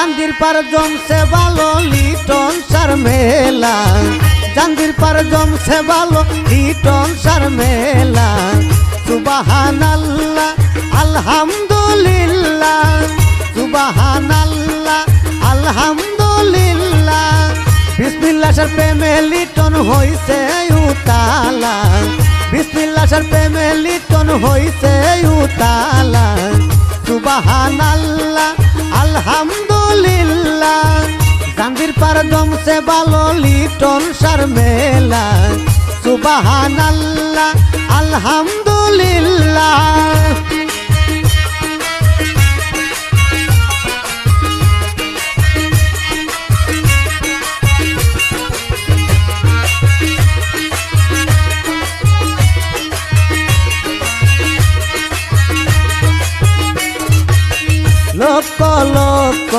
জান্দির পার জমছে ভালো লিটন সার মেলা, জান্দির পার জমছে ভালো লিটন সার মেলা। সুবহানাল্লাহ আলহামদুলিল্লাহ, সুবহানাল্লাহ আলহামদুলিল্লাহ। বিসমিল্লাহ সার প্রেমে লিটন হইছে উতালা, বিসমিল্লাহ সার প্রেমে লিটন হইছে উতালা। সুবহানাল্লাহ আলহামদুলিল্লাহ, জান্দির পার জমছে ভালো লিটন সার মেলা। সুবহানাল্লাহ আলহামদুলিল্লাহ। লক্ষ লক্ষ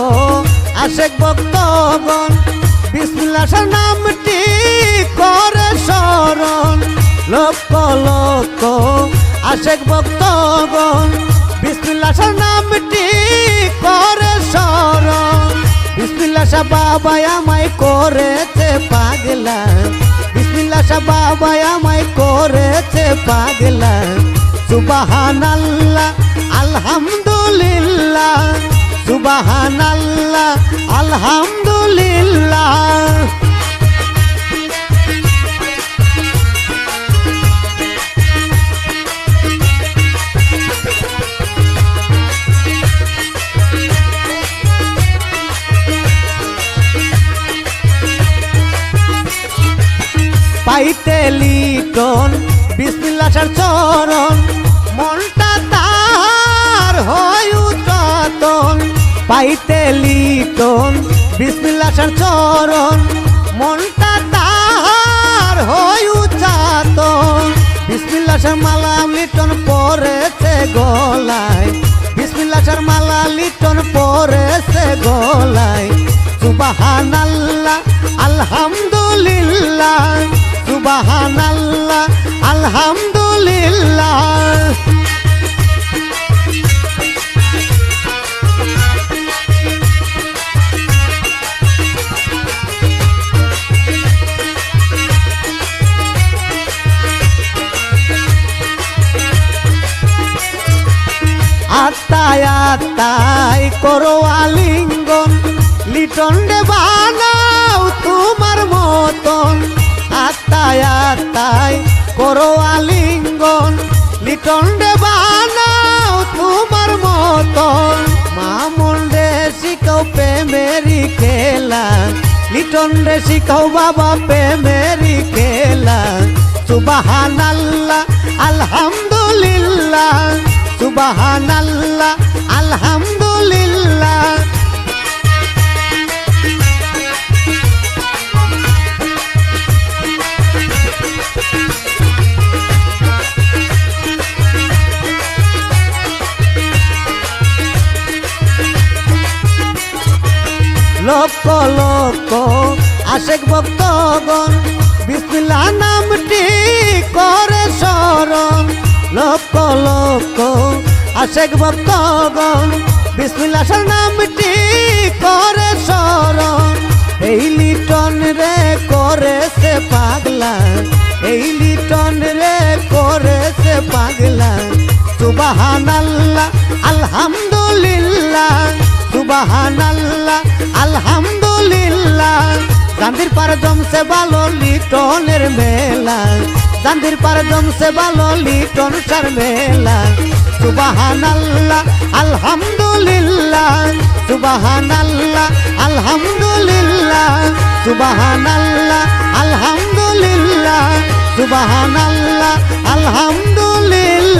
আশেক ভক্তগণ বিসমিল্লাহ সার নামটি করে স্মরণ। লক্ষ লক্ষ আশেক ভক্তগণ বিসমিল্লাহ সার নামটি করে স্মরণ। বিসমিল্লাহ সার বাবা আমায় করেছে পাগলা, বিসমিল্লাহ সার বাবা আমায় করেছে পাগলা। সুবহানাল্লাহ আলহামদুলিল্লাহ, সুবহানাল্লাহ আলহামদুলিল্লাহ। পাইতে লিটন বিসমিল্লাহ সার চরণ, মনটা তার হয় উচ্চতন। পাইতে লিটন বিসমিল্লাহ সার চরণ, মনটা তার হয় উচ্চতন। বিসমিল্লাহ সার মালা লিটন পরেছে গলায়, বিসমিল্লাহ সার মালা লিটন পরেছে গলায়। সুবহানাল্লাহ আলহামদুলিল্লাহ, সুবহানাল্লাহ আলহামদুলিল্লাহ। আত্মায় আত্মায় করো আলিঙ্গন, লিটন রে বানাও তোমার মতন। আত্মায় আত্মায় করো আলিঙ্গন, লিটন রে বানাও তোমার মতন। মামুন রে শিখাও প্রেমেরি খেলা, লিটন রে শিখাও বাবা প্রেমেরি খেলা। সুবহানাল্লাহ আলহামদুলিল্লাহ, সুবহানাল্লাহ আলহামদুলিল্লাহ। লক্ষ লক্ষ আশেক ভক্তগণ বিসমিল্লাহ নামটি করে স্মরণ। লক্ষ লক্ষ আশেক ভক্তগণ বিসমিল্লাহ সার নামটি করে স্মরণ। এই লিটন রে করেছে পাগলা, এই লিটন রে করেছে পাগলা। সুবহানাল্লাহ আলহামদুলিল্লাহ, সুবহানাল্লাহ আলহামদুলিল্লাহ। জান্দির পার জমছে ভালো লিটনের মেলা, জান্দির পার জমছে ভালো লিটন সার মেলা। সুবহানাল্লাহ আলহামদুলিল্লাহ, সুবহানাল্লাহ আলহামদুলিল্লাহ, সুবহানাল্লাহ আলহামদুলিল্লাহ, সুবহানাল্লাহ আলহামদুলিল্লাহ।